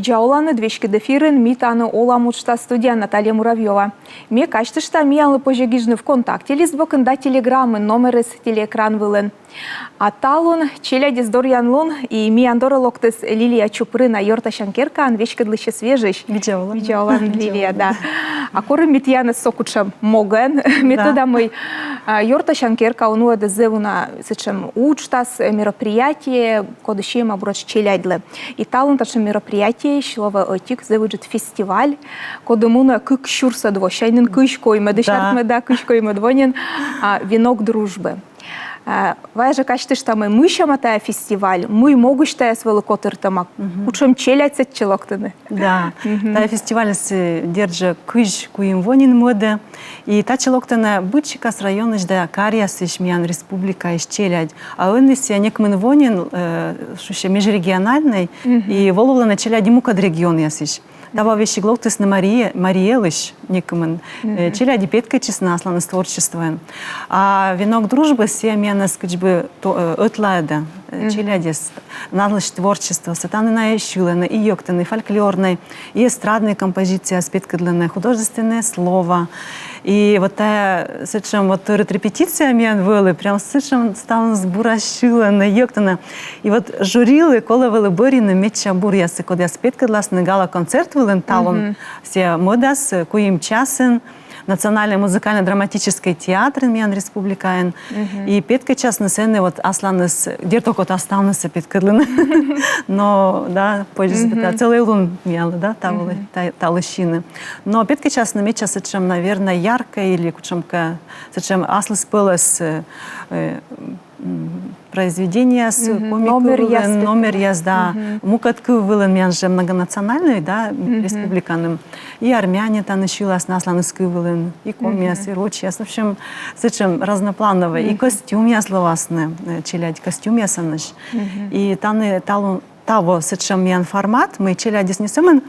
видеоланы двечки дефирен митаны оламучта студия Наталья Муравьева. Ме качтышта миянлы пожегижны ВКонтакте листбокында телеграммы номерес телеэкран вылен. А талун челядис дорьянлун и мияндора локтес Лилия Чупрына Йорта Шанкерка анвечкадлыще свежищ. Видеолан Лилия, да. А коры митьянес сокучам моген методамой Йорта Шанкерка унуэда зевуна сычем учтас мероприятие кодыщем оброч челядлы. И талун ташем мероприятие шлова отик зевуджет фестиваль кодымуна кык щурса двощайнын кышкой медышат меда кышкой медвонин венок дружбы. Вайже качты, что мы мыщаматая фестиваль, мы могущая с великотыртамак, учим челяться челоктыны. Да, та фестиваль с держа кыш куим вонин моде, и та челоктына бычика с района жда карьяс иш миян республика иш челядь, а он ис некмен вонин, шуще межрегиональный, и воловлана челядь ему кад регион ясиш. Дава вещи глоктыс на Мариелыш, некомен, челяди петка честна, слана с творчеством. А венок дружбы се мена скачбы отлада, челядис, надлыш творчество, сатаны щулена, и йоктаны, фольклорной, и эстрадная композиция, спеткадлена, художественное слово. И вот та, сычем, вот репетиция мен вели, прям сычем стал збуращилена, йоктана. И вот журилы, коли вели боріни, меча бур'яси, коли я спеткадласна гала концерт вели, талон все модас, куим часен, Национальный музыкально-драматический театр Миян Республикаен. И петка час на сцене вот асланыс, где только останется петкадлен. Но, да, позже целый лун мияла, да, та лыщины. Но петка час на меча, сычем, наверное, яркая или кучемка, сычем аслыс пылас произведения с комиком, номер язда, мукатку вылен мянже многонациональный, да, республиканым, и армяне там нащилась насланский вылен, и комиас, и рочьяс, в общем, сычем разноплановый, и костюм ясловасный, челядь, костюм ясаныш, и там того сычем мян формат, мы челядь снесем,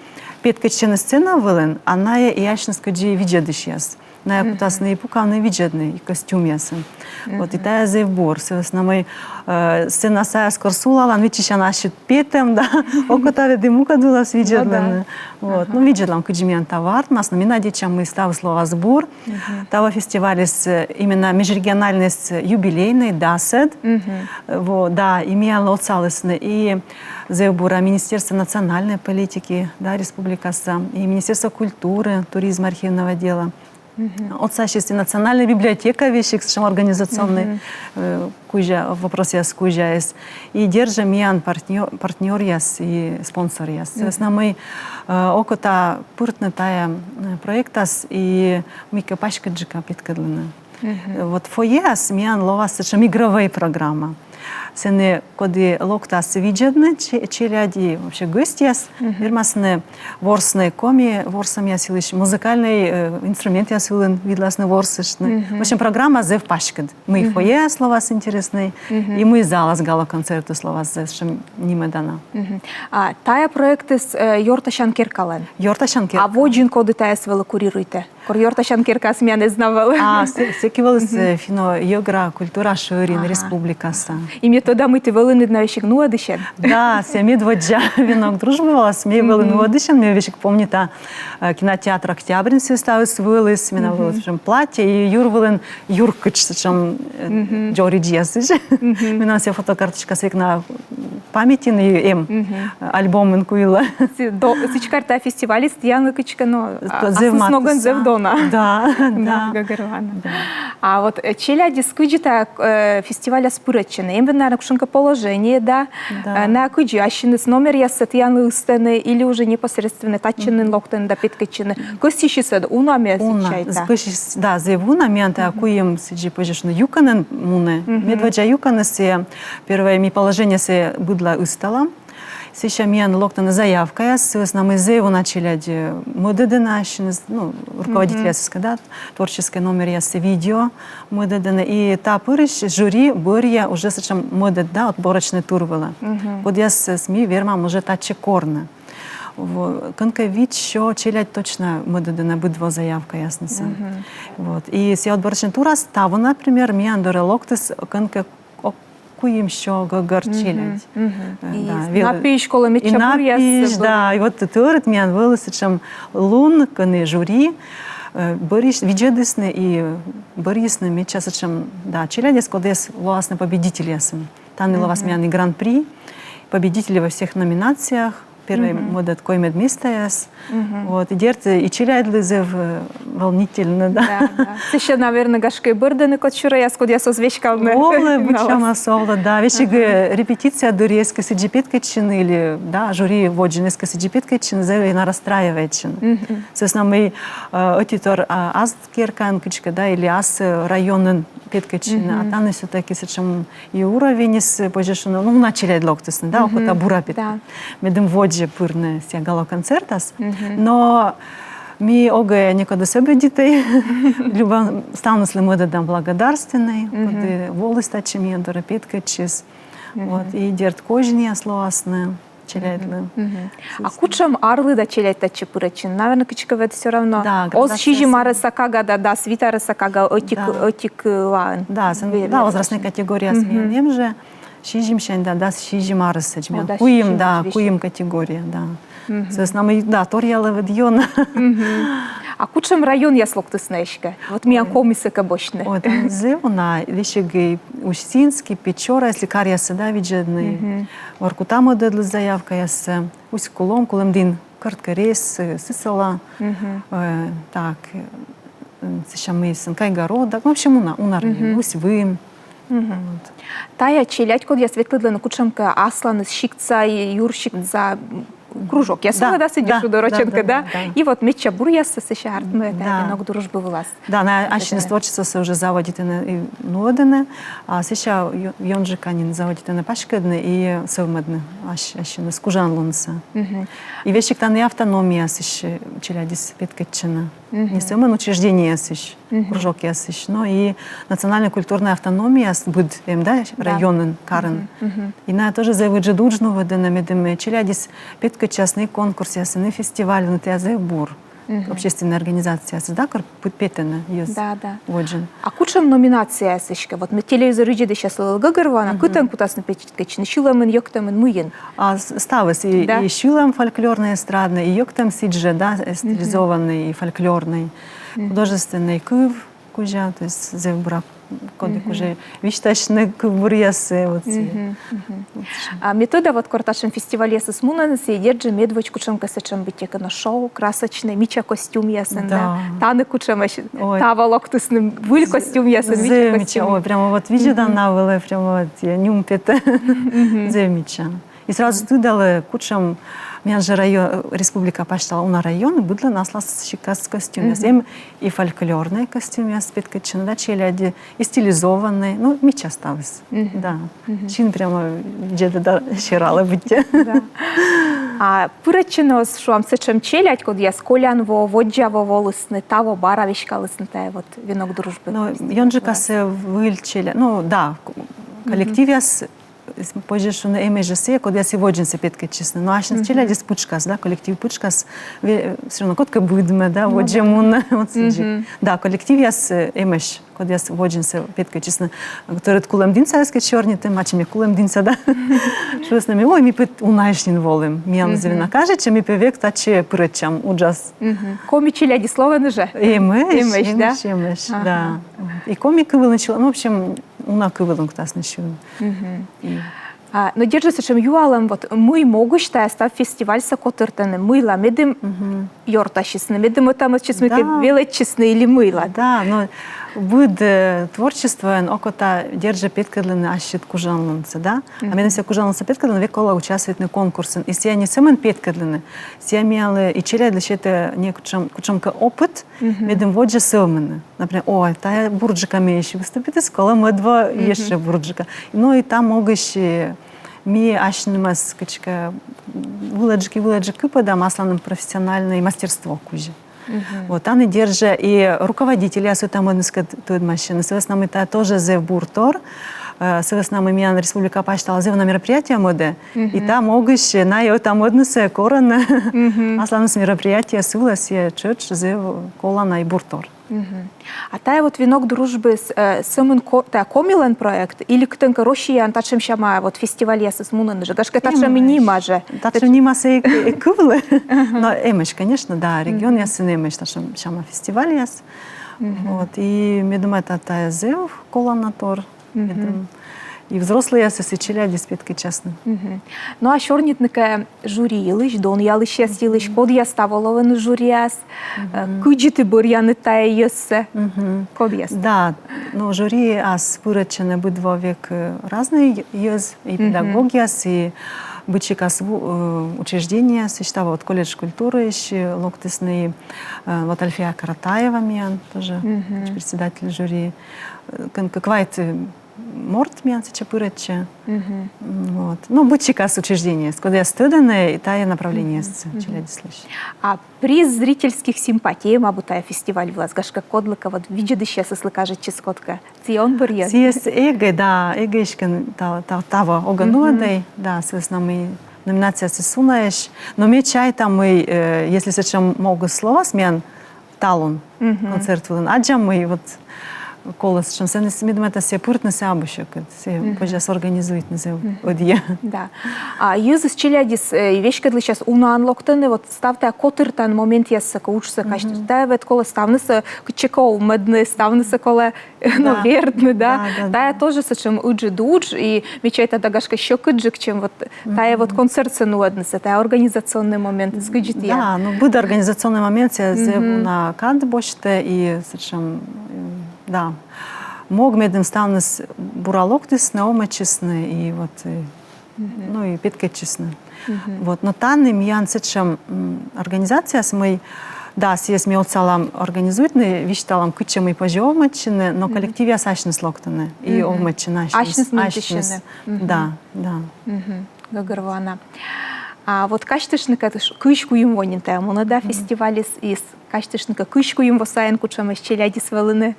петкачена сцена вылен, а на яшнскую джи виджедыш яс. На якутасный пукавный виджедный костюм ясен. Вот и тая заебор. Соответственно, мы сцена сая скорсула, лан вичища наши петем, да, окотаве дымука дула с виджедлены. Вот, ну виджедлам куджимян товар, нас на дечам мы ставим слово сбор. Того фестиваля именно межрегиональный юбилейный, дасед. Вот, да, имея лоцалысны и заебора Министерства национальной политики, да, Республика Сам, и Министерство культуры, туризма, архивного дела. От сащности национальная библиотека вещи, организационный кужа вопросы с кужа есть и держим миян партнер яс и спонсор яс. Соответственно, мы около пыртна тая проектас и мы капачка джика питкадлина. Вот фояс миян ловас это игровая программа. Сене коди локтас виджедны челяди вообще гостьяс, вермасны ворсны коми ворсам ясилыш музыкальный инструмент ясилын видласны ворсышны. В общем программа зев пашкад. Мы фойе слова с интересной и мы зала с гала концерту слова с чем ниме дана. А тая проекты с Йорта Шанкеркален. Йорта Шанкерка. А воджин коды тая свела курируйте. Кор Йорта Шанкерка смяне знавали. А секивал с фино йогра культура ширин республикаса. И метода мы ты велины на вещик ну адыщен. Да, все медводжа венок дружбы вас, мне велины ну адыщен, мне вещик помнит кинотеатр Октябрин все ставил свылыс, меня было в чем платье и Юр велин Юркыч, чем Джори Джесс, меня все фотокарточка свек на памяти на ем альбом инкуила. Сичкарта фестивале стьян кычка, но сноган зевдона. Да, да. А вот челяди скыджита фестиваля спуреччины. Им наверное, кушенка положение, да, на кыджащины с номер я сатьяны устаны или уже непосредственно таччины локтаны да питкачины. Костищи сад унами освещайта. Да, заявуна мянта акуем сиджи пожешно юканен муне. Медводжа юканы се первое ми положение се быдла устала. Сейчас мян локтана заявка я, соответственно, мы заяву начали модеды наши, ну, руководитель да, творческий номер я с видео модеды, и та пырыш жюри борья уже сочем модед, да, отборочный тур была. Вот я с СМИ вермам уже та чекорна. Конка вид, що челядь точно модеды на быдво заявка ясно сам. Вот и с я отборочный тур става, например, мян доре локтес конка куем еще горчилять. И напиш, коли ми чабур'я. И напиш, да. И вот тырт мен вылысы, чем лун, каны жюри, Борис, виджедесны и Борисны, ми часа, чем, да, челядес, кодес властно победители ясен. Там было восьмяный гран-при, победители во всех номинациях. Первый модет кой медмистаяс. Вот, и дерты, и челядлызев волнительно, да. Це ще, наверное, гашки бирдени, котчура, я скод я со звичками. Овле, бычама совла, да. Вещи репетиция дурейска сиджипеткачины или, да, жюри воджинеска сиджипеткачины, зэвэ на расстраивайчин. Соответственно, мы отитор азкеркан кычка, да, или ас районен петкачины, а там все-таки сечем и уровень с позже, ну, начали локтесны, да, около бура петка. Медем воджи пырне сягало концертас, но ми ога никогда себе дітей, люба стану слимода дам благодарственной, коли волоста чим до репетка чис, вот и дерт кожния слоасне. Челядли. А кучам арлы да челядь чи пырачин. Наверное, кичковед все равно. Да, оз шижи марысакага да свита рысакага отик лаан. Да, возрастная категория сменим же. Шижим щен да шижим марысы. Куим категория, да. Соответственно, мы да торьяла ведьона. А кучам район я слоктыснешка. Вот меня комисы кабочны. Вот зевна вещи Устинский, Печора, если карьясы да виджедный. Воркута модел заявка ясы. Усть кулом дин картка рейс сысала. Так, сейчас мы Кайгорода. В общем, у район, усть вым. Тая челядь, код я светлыдлана кучамка асланы шикца и юршикца кружок. Я сама да сидишь у Дороченко, да? И вот мы чабурьясы с артмы, да, много дружбы у вас. Да, на ащинес творчество уже заводит и нодене, а сейчас йонжиканин заводит на пашкедне и совмедне, ащинес кужанлунса. И вещи там и автономия сыщ челядис петкетчина. Не само учреждение сыщ, кружок я сыщ, но и национальная культурная автономия будет, да, районен карен. И на тоже заводит жедужну водена медеме челядис петка частный конкурс, ясный фестиваль, но ты бур. Общественная организация, да, подпетена есть. Да. Воджин. А кучам номинация сышка. Вот мы телевизор иди да сейчас гагарвана, кутан кутас на печкачны, шиламен йоктамен муен. А ставас и шилам фольклорный эстрадный, и йоктам сидже, да, стилизованный и фольклорный, художественный кыв, кужа, то есть зевбрак. Кодик уже вишташны кубурьясы. А метода вот корташем фестивале с мунанцы едет же медвоч кучам касачам битека на шоу красочный мича костюм ясен, да. Таны кучам тава локтусным выль костюм ясен мича костюм. Ой, прямо вот видишь да навыла, прямо вот я нюмпета зевмича. И сразу ты дала кучам. Меня же район, республика почитала, у нас район, и было нас шикас костюм. И фольклорный костюм, я спеткачина, да, челяди, и стилизованный, ну, меча осталось, да. Чин прямо где-то да, щирала быть. А пырачино, что вам сечем челядь, код я сколян во воджаво волосны, таво баравишка лысны, та вот венок дружбы. Ну, йонжика се выльчили, ну, да, коллектив я позже, что на МЖС, когда я сегодня се петка честно, но аж на челяди пучкас, да, коллектив пучкас, все равно котка будме, да, вот джемуна, вот сиджи. Да, коллектив я с МЖ, когда я сегодня се петка честно, который кулем динца, я скажу черный, тем мачем я кулем динца, да, что с нами, ой, ми пет унаешнин волем, ми амзевина каже, че ми певек таче прычам, уджас. Коми челяди слова нже. МЖ, да. И комик был начал, ну, в общем, уна кывылын ктас начал. Но держится, чем юалам, вот мы могущ, та став фестиваль сокотыртаны, мыла, медым йорташисны, медым там честно, величестны или мыла. Да, но будет творчество, окота держа петкадлины ащит кужанлынцы, да? А мене все кужанлынцы петкадлины векола участвует на конкурсе. И я не самен петкадлины, я имела и челядли, что это не кучамка опыт, медым воджа сылманы. Например, ой, та бурджика меющий выступит из школы, мы два еще бурджика. Ну и там могущ ми ашнымас качка выладжики подам асланым профессиональное мастерство кужи. Вот они держат и руководители, я там однозначно тут машины. Соответственно, мы тоже зев буртор. Соответственно, мы меня республика почитала зев на мероприятие моды. И там могущ на ее там однозначно корона. Асланым мероприятие сулас я чуть зев колана и буртор. А тая вот венок дружбы с самым комилен проект или ктенка Россия тачем шама вот фестиваль ясыз мунаны же гашка тачем нима же. Тачем нима се кывлы. Но эмеш, конечно, да, регион ясын эмеш тачем шама фестиваль яс. Вот и мне думаю, это тая зев колонатор. И взрослые сосичили диспетки честно. Ну а шорнитника жюри илыш, дон ялыш яс илыш, код я ставолова на жюри яс, куджиты бурьяны тая яссе, код яс. Да, но жюри ас пырачены быдва век разные яс, и педагогия, и бычикас учреждения, сочетава вот колледж культуры, еще локтесный, вот Альфия Каратаева меня тоже председатель жюри, какая-то Морт меня сейчас пыраче. Вот. Ну, бычикас учреждения, когда я студенная, и тая направление слышь. А приз зрительских симпатий, мабутая фестиваль в Лазгашка Кодлыка, вот видишь сейчас, если кажет ческотка, он бурьян. Есть эго, да, эгоишкен того огануадей, да, с нами номинация сесунаешь, но мы чай там мы, если сейчас могу слова смен, талон концерт вылен, аджам мы вот колос, чем се не думаете, се пурт не се абушек, се позже организует не се одия. Да. А юзис челядис вещь, когда сейчас унан локтаны, вот ставте котыртан момент ясса кучса кашты, да, вот кола ставнысы кчеков медны, ставнысы кола ну вердны, да. Да, я тоже с чем уджи дудж и мечай тогда гашка еще кыджик, чем вот тая вот концерт сенуаднысы, тая организационный момент, скажите я. Да, ну будет организационный момент, я зеву на кад боште и с чем да, мог медем ставнес буралоктис наомачисны и вот ну и питкачисны. Вот, но танным ян сечем организация с мой да, съесть ми отцалам организует не вещталам кучем и пожевмачины, но коллектив я сачнес локтаны и омачины. Ачнес. Да, да. Гагарвана. А вот качтышника кышку им вонинта, да, фестивалис из качтышника кышку им восаен кучем из челяди свелыны.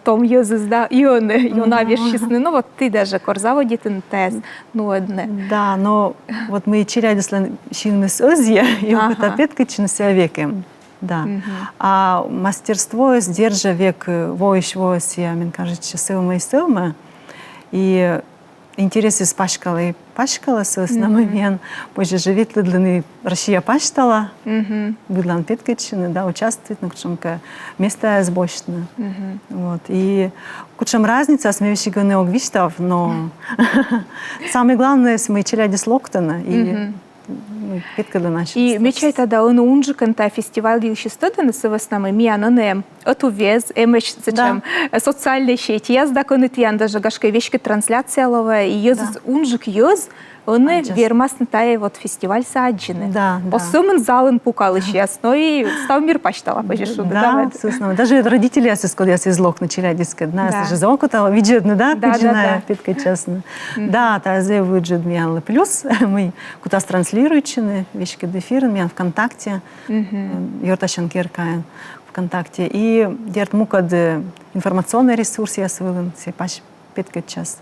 Том юзис, да, и он вещисный, ну вот ты даже корзаводитын тез, ну одне. Да, но вот мы челядислен шинмес озья, и вот опять качнеся векем, да. А мастерство сдержа век воищ, я, мне кажется, сылма и сылма, и интересы с пашкала с основным, позже живет лыдланы Россия паштала, выдлан петкачины, да, участвует, на кучемка место сбочно. Вот. И кучем разница, смеющий ганы огвиштав, но самое главное, мы челядис локтана, и петка для наших. И мечай тогда он унжикан та фестиваль еще стыдно с веснами миананем, эту вез, эмэч зачем социальные сети, я сдакон итьян даже гашка вещка трансляция ловая, и ёз унжик ёз, он вермасны тая вот фестиваль саджины. Да. Посымын залын пукал сейчас, но и став мир почтала пожешу. Да, собственно, даже родители я из лок начали дискать, да, же заокутала, видят, да, пиджиная, питка честно. Да, та зе выджет мианлы плюс, мы куда транслирующие вещи дефир, меня ВКонтакте, Йорташан Киркаен ВКонтакте, и дерт мукад информационный ресурс я свылен, все паш питка час.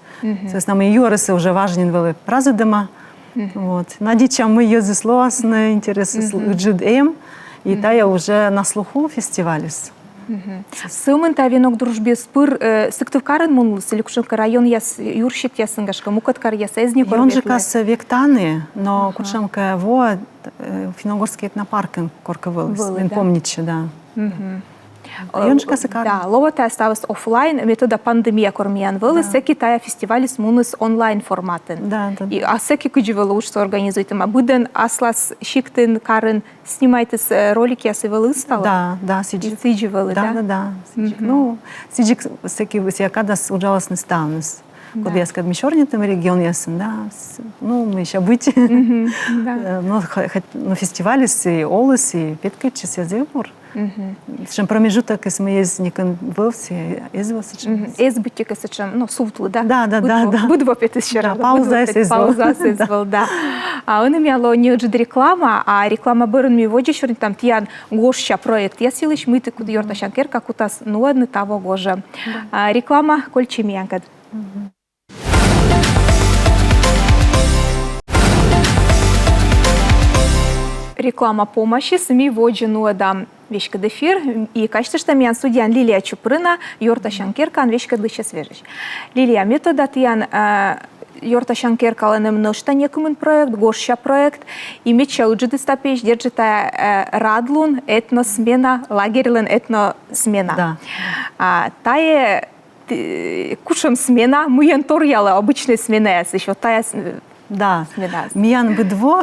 Собственно, мы юрисы уже важнен были разы дома, вот. Надичам мы ее заслуасны, интересы джуд и та я уже на слуху фестивалис. Сымын та венок дружбе спыр сыктывкарын мунлыс, или кушенка район яс юрщик ясынгашка, мукаткар яс эзни корветлы. Он же кас вектаны, но кушенка во финогорский этнопарк корковылыс, помните, да. Да, ловата осталась офлайн, метода пандемия кормиян вылы, секи тая фестивали с муныс онлайн форматын. Да. А секи кудживалы уж что организует, а буден аслас шиктын карын снимает ролики, я сывалы стала? Да, сиджик. Сидживалы, да? Да. Ну, сиджик секи высякадас ужалостный ставнес. Когда я скажу, мишорнитым регион ясен, да, ну, мы еще быть, но фестивали с Олыс и Петкачис я зевур. Чем промежуток из моей зникан вовсе извался чем. Избытика сечем, ну, сувтлы, да? Да. Будва пет еще раз. Пауза извал, да. А он имел не уже реклама, а реклама бырын ми водишь, там тиян гоща проект. Я силыш мыты куда Йорташан Кирка кутас, ну, одни того гожа. Реклама кольчи миянкад. Реклама помощи, сами воджену да вешка дефир, и качество миян студиян Лилия Чупрына, Йорта Шанкеркан, вешка дыча свежеч. Лилия, метода тиян Йорта Шанкеркаланым ношта некумен проект, горща проект, и меча уджиды стапеч, держита радлун, этносмена, лагерьлен этносмена. Да. Тае кушам смена, муен торяла, обычная смена, еще тая Да, смена. миян бедво,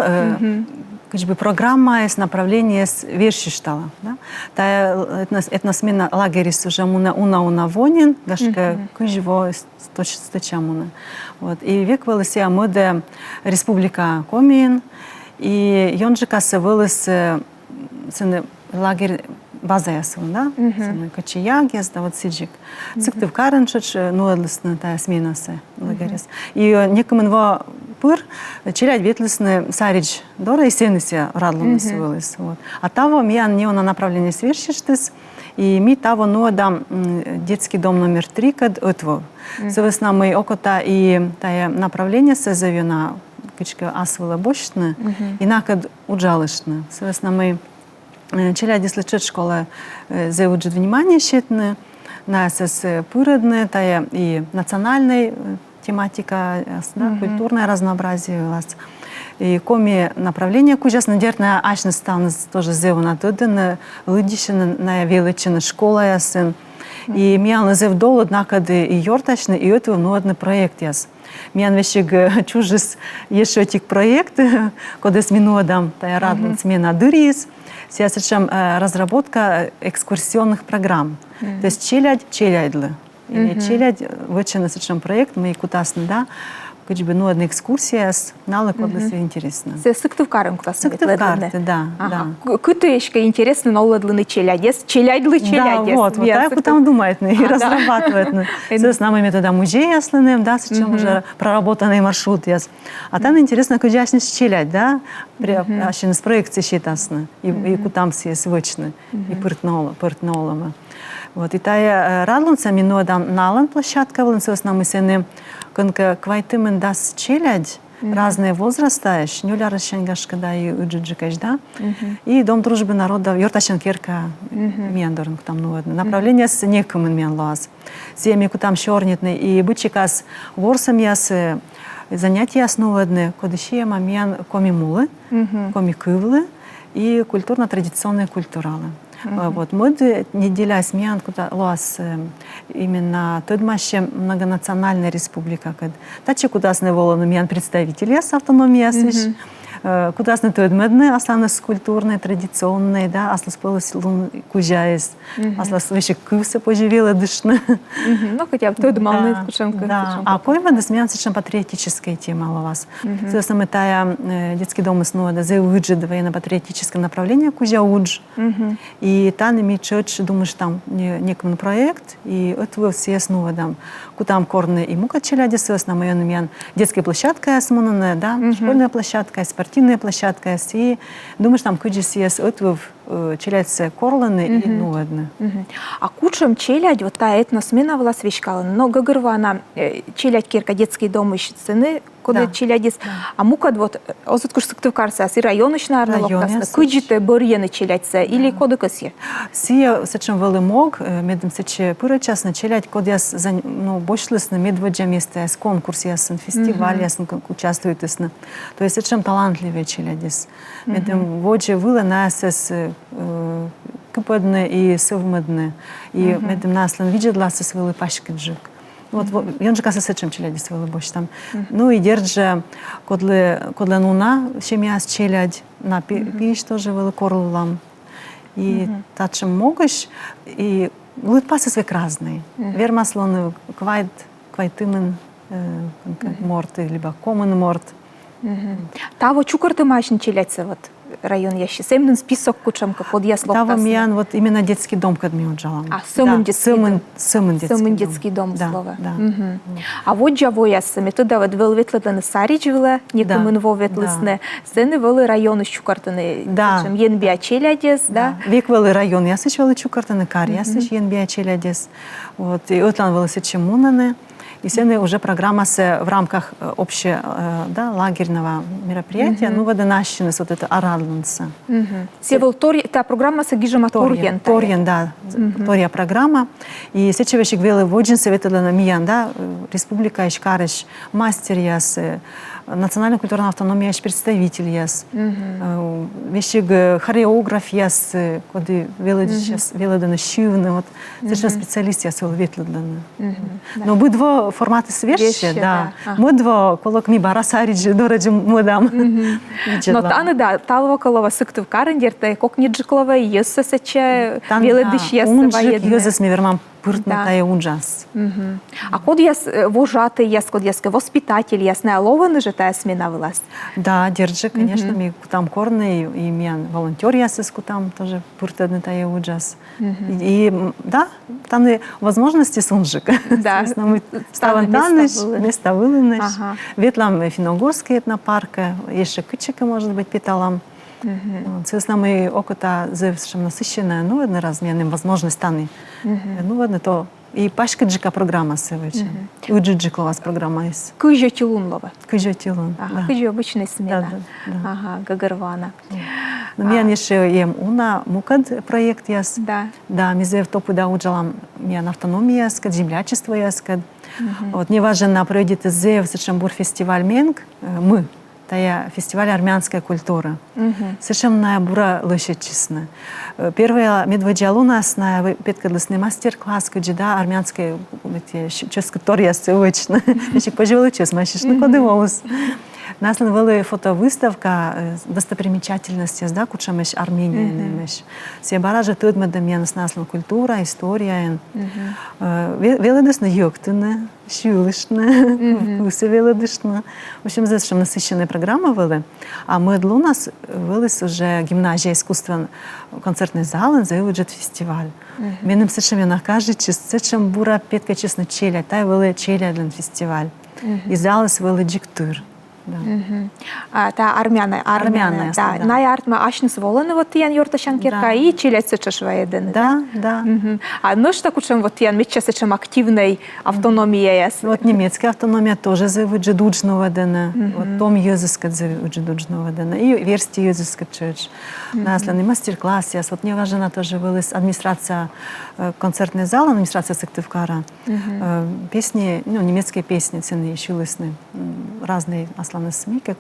как бы программа с направления с верши штала. Да? Та этносмена лагерис уже уна вонин, гашка кujvo сточамуна. Вот. И век вылася моде республика Комин, и йонжика се вылас лагерь база ясун, да? Качияг ясда вот сиджик. Цыктыв карынчыч, ну адлысны тая смена се лагерис. И некомен во пыр челядь ветлысны сарич дора и сенесе радлуны сывылыс. Вот. А того миян не на направление свершиштыс, и ми того нода детский дом номер 3 кад отво. Совесна мы окота и тая направление се завена кычка асвыла бощны, и накад уджалышны. Совесна мы челяди слышат школа зауджит внимание щитны, на сес пыродны, тая и национальной тематика, да, культурное разнообразие у вас. И коми направление кужас надертная ашна стан тоже зеу на туден лыдишина на величина школа ясын. И миян зев дол однако и йортачный и это нодный проект яс. Миян вещиг чужис еще этих проект, куда с минодам тая радлан смена дырис. Сейчас разработка экскурсионных программ. То есть челядьлы. Или челядь вычена сечем проект, мы кутасны, да, как бы ну одна экскурсия с налог одлысы интересно. Се сыктывкарым кутасны. Сыктывкарты, да, да. Кытышка интересно налодлыны челядес, челядьлы челядес. Да, вот так там думает и разрабатывает. С нами метода музея ясным, да, сечем уже проработанный маршрут яс. А там интересно, как ясный челядь, да, при с проекции считасны и кутам все свычны и пыртнолома. Вот, и тая радлунца минодам налан площадка, вылынцевас нам и сены, конка квайтымын дас челядь, разные возраста, шнюля расшенгашка, да, и уджиджикаш, да, и Дом дружбы народов, Йорташен Керка, мендорн, там, ну, направление с некомын мен лаз. Семьи кутам щорнитны, и бычикас ворсам яс занятия основаны, кодыщия мамен коми-мулы, коми-кывлы и культурно-традиционные культуралы. Вот, мы неделя смен, куда лас именно тот маще многонациональная республика, тачи куда с неволону миян представители с автономией сыш, куда с не тот медны, асланас культурные, традиционные, да, аслас полос лун кужаес, аслас вещи кусы поживела дышны. Ну, хотя бы тот малый кушенка. Да, а кой мы смен сечем патриотическая тема у вас. Соответственно, мы тая детский дом снова да зауджи военно-патриотическое направление кужа удж. И там ми чёрч, думаешь, там некий проект, и это все снова там, кутам корны и мука челяди, соответственно, мы миян детская площадка осмонная, да, школьная площадка, спортивная площадка, и думаешь, там куджис есть это челядь корланы и ну одна. А кучам челядь, вот та этносмена была свечкала, но гагарвана челядь кирка детский дом ищет сцены, куда челядис, а мука вот озуткуш сыктывкарса, и районочная арналоктасна, куджите борьены челядьса или коды косье? Сия сечем велимог, медем сече пырачасна челядь, код яс ну бошлысна медводжа место яс конкурс ясен, фестиваль ясен участвует ясна. То есть сечем талантливые челядис. Медем воджа вила на ясес куподне и совмедне. И медем наслан виджедла сес вили пашкиджик. Вот он же каса сечем челядис вили бош там. Ну и держа кодле нуна щемяс челядь на пиш тоже вили корлам. И тачем могаш и лутпасы свек разные. Вермаслоны квайтымын морты либо комын морт. Таво чукарты машин челядьса вот район ящи. Семнен список кучам как под яслов. Таво миян вот именно детский дом, когда мы уджалам. А сымын детский дом. Сымын детский дом да, слово. Да. А вот джаво ясы метода вот вел ветледаны сарич вела, некомын во ветлесне. Сцены велы районы чукартаны. Да. Чем енбия челядес, да? Век велы район ясыч велы чукартаны, кар ясыч енбия челядес. Вот и отлан велы сечемунаны. И сегодня уже программа в рамках общего да, лагерного мероприятия, ну, вода нащенность, вот это арал волонтерланса. Севел та программа сагижема Торьен. Торьен, да. Торья программа. И сечевещик велы воджин советовала миян, да, республика ишкарыш, мастер яс, национальная культурная автономия представитель яс, вещик хореограф яс, коды велоданы шивны, вот, совершенно специалист яс ветлодланы. Но бы два форматы свежие, да. Мы два колок ми барасариджи, дораджи модам. Но таны, да, талвакалова сыктыв карендерте, кокниджиклова, есса сече, веледыш есса воедны. Юзес мивермам пыртная унжас. А код яс вожатый яс, код яс воспитатель яс, не алованы же та смена власть? Да, держи, конечно, ми там корны, и мен волонтер ясеску там тоже пыртная тая унжас. И да, там и возможности сунжик. Да. Мы ставантаныш, места вылыныш. Ветлам Финогорский этнопарка, еще кычика, может быть, питалам. Це з нами окота зовсім насичена, ну, одне размірним возможність стани. Ну, одне то і пашкаджика програма севече. І у джиджиклова програма є. Кыжо тилунлова. Кыжо тилун. Ага, кыжо обычная смена. Да. Ага, гагарвана. Ну, мен еще ем уна мукад проект яс. Да. Да, мизе в топу да уджалам мен автономия яскад, землячество яскад. Вот не важно на пройдет зев Сачамбур фестиваль Менг, мы. Тая фестиваль армянская культура. Совершенно бура лыше честно. Первая медведя у нас на петкадлесный мастер-класс, где да армянская честно тория севочно. Еще поживала честно, мащиш ну коды волос. Нас навели фотовыставка достопримечательности, да, кучамеш Армения, немеш. Все баражи тут мы домен с наслом культура, история. Велодесна йоктыны, шюлышны, вкусы велодышны. В общем, здесь насыщенная программа вели. А мы у нас велись уже гимназия искусства, концертный зал, заявляет фестиваль. Менем совершенно каждый час, чем бура петка честно челя, та вели челя для фестиваль. И зал вели диктур. Да. Та армяна, да. На артма ашныс воланы вот тиян йорташан кирка и челять сычаш воеден. Да, да. А ну что кучем вот тиян мече сычам активной автономия яс. Вот немецкая автономия тоже завуджи дуджного дена. Вот том языскат завуджи дуджного дена. И версти языскат чуч. Насланный мастер-класс яс. Вот мне важно тоже вылез администрация концертный зал, администрация Сыктывкара. Песни, ну немецкие песни цены еще лысны. Разные на СМИ, как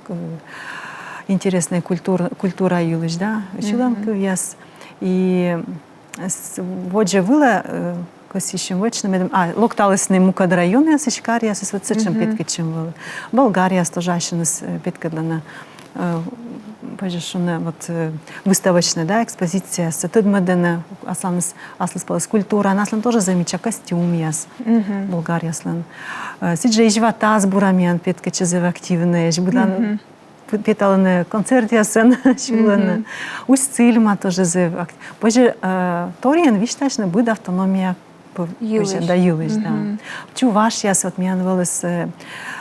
интересная культура юлыш, да, чуланку яс. И вот же было, косищем вочным, локталысный мукад район яс, ишкар яс, вот сычем петкачем было. Болгария стожащенес петкадлана, пожешуна вот выставочная, да, экспозиция, сатыдмадена, асланс полос культура, наслан тоже замеча костюм яс, Болгария слан. Сиджа ижвата с бурамян петкачезев активные, жбудан петаланы концерт ясен, шуланы. Усцильма тоже зев. Позже Торьен виштачно будет автономия да, юлыш, да. Чуваш яс вот мян вылез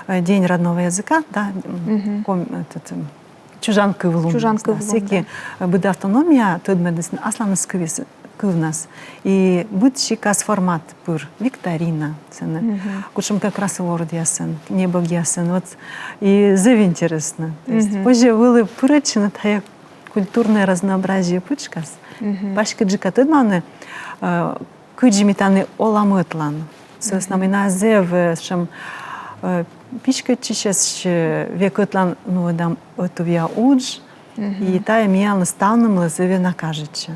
день родного языка, да, чужанка в лун. Всякие будет автономия, тут мы асланы сквиз в нас. И будет шикас формат пыр, викторина, цены. Кучем как раз ворд ясен, небо ясен, вот. И зев интересно. Позже было пырачно, тая культурное разнообразие пучкас. Башка джика тут маны, куджимитаны оламытлан. Соответственно, на зев, чем пичка чищас векотлан, ну дам отувя удж. И та миян ставным лазыве накажече.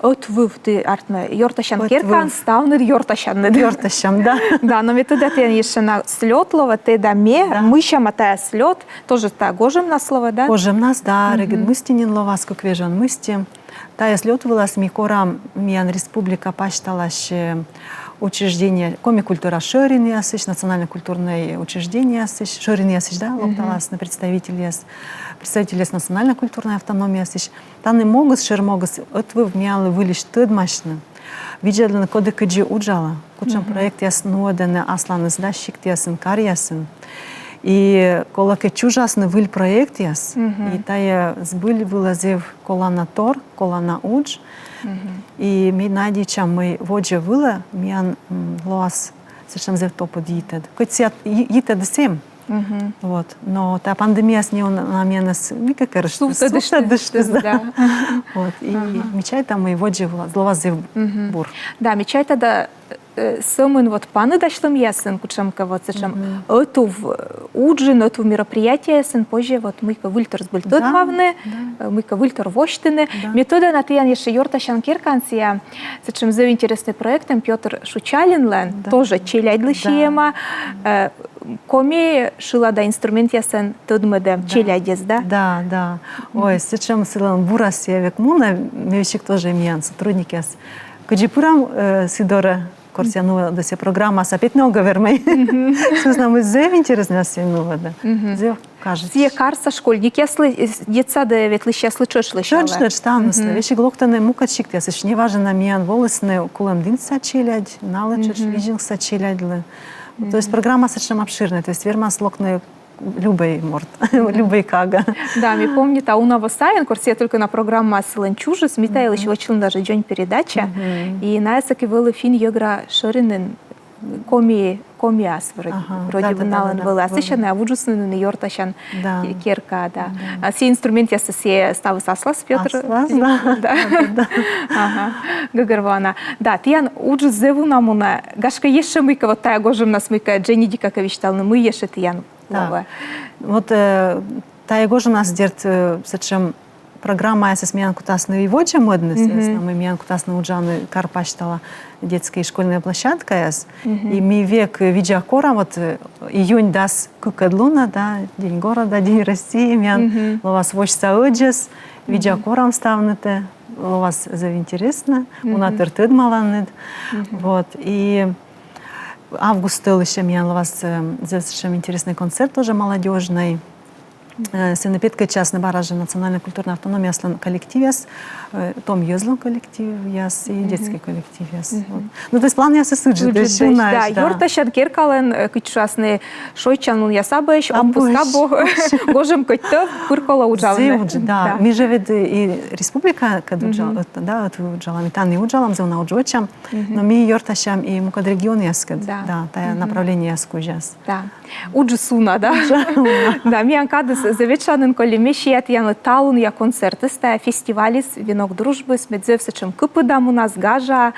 От вы ты артме йорташан керкан ставныр йорташан. Йорташам, да. Да, но метода ты еще на слетлова ты да ме мыша матая слет тоже та гожем на слово, да? Гожем нас, да, регит мыстинин ловаску квежан мысти. Та слетывалась микорам миян республика пашталаш учреждение коми-культура Шорин ясыш, национальное культурное учреждение ясыш, Шорин ясыш, да, локталас на представитель национальной культурной автономии ясыш. Таны могут, шермогут, отвыв мялы вылиш тыдмашны. Видели на коды кыджи уджала. Кучам проект ясн уодены аслан издащик ясен кар ясен. И колаке чужасны выль проект яс. И тая сбыль вылазев колана тор, колана удж. И ми найдичам мы воджа выла, миян лоас совершенно зев топод йитед. Коть ятед всем. Вот. Но та пандемия с ней на меня как Сuftă дышты, да. Вот. И мечай там и воджи зловазив бур. Да, мечай тогда сэмэн вот паны дашлым ясын, кучамка вот зачем. Эту в уджин, эту мероприятие сын позже вот мы выльтер сбыльтот главны, мы выльтер воштыны. Метода на тян еще Йорташан Киркансия, зачем за интересный проект, Петр Шучалин, тоже челядлышиема, коми шила да инструмент ясын тудмеде челядес, да? Да, да. Ой, зачем силан бурас я век муна, мевщик тоже имеян сотрудники. Куджипурам Сидора Корсяну до сей программа сапет много вермей. Сузнам зев интересно сильно да. Зев кажется. Зев карса школьник ясли детсада ветлища слышишь. Точно, там вещи глоктаны мукачик, я сыч не важен на миян волосны кулам дин сачилядь, налычешь видел сачилядь. То есть программа совсем обширная, то есть верма слокны любой морд, любой кага. Да, мне помнит, а у нас Савин, курсе только на программу «Асылын чужи», смитайл еще очень даже день передача, и на эсаке был фин йогра шоринен комиас вроде бы налан был, а сейчас на вуджусны на Йорташан керка, да. А все инструменты я все ставы сослас, Петр. Да. Гагарвана. Да, тиян уджус зеву намуна, гашка еще мыка вот тая гожем нас мыка Дженни Дикаковичталны, мы еще тиян. Да. Вот та его же у нас держит, зачем программа с сменой кутасной вивоча модность, мы сменой кутасной уджаны карпачтала детская и школьная площадка, и мы век видеокора вот июнь даст кукадлуна, да, день города, день России, мен ловас вочса оджес, видеокорам ставнете, ловас заинтересно, у нас тертед маланет, вот и август еще меня у вас совершенно интересный концерт тоже молодежный. Сенепетка частный бараж национальной культурной автономии коллектив том Йозлом коллектив и детский коллектив. Ну то есть план я сосуджу. Да, Йорташан Киркален кичасный шойчан я сабэш, отпуска гожем котов куркола уджалны. Да, мы же ведь и республика, когда да, уджала, метан не уджалам, зона уджочам, но мы Йорташам и мукад регион яскад, да, тая направление яскуджас. Да, уджисуна, да. Да, ми анкадыс завечанын колемешият яны талун я концерты ста фестивалис венок дружбы с медзевсачем кыпыдам у нас гажа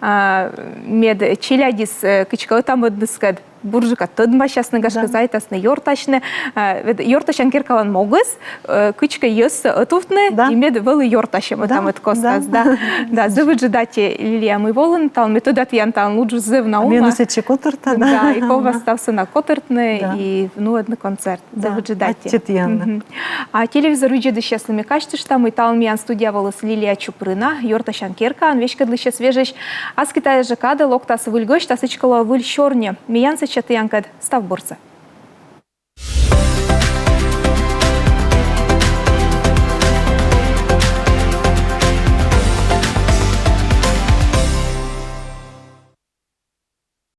мед челядис кычкалытам ыдныскад буржика тыдма щасны гашка зайтасны йорташны йорташан керкалан могыс кычка йос отуфтны и мед вылы йорташем там от костас да завыджидати лилия мы волын тал методат ян тал луджу зыв на ума менусечи котырта да и кова стався на котыртны и ну одный концерт завыджидати а телевизор уйдет счастливыми качествами и тал миян студиявалась Лилия Чупрына йорташан керкан вещка для сейчас свежеч а с Китая же када локтас выльгоч тасычкала выль щорне миян чатыянкад став борца.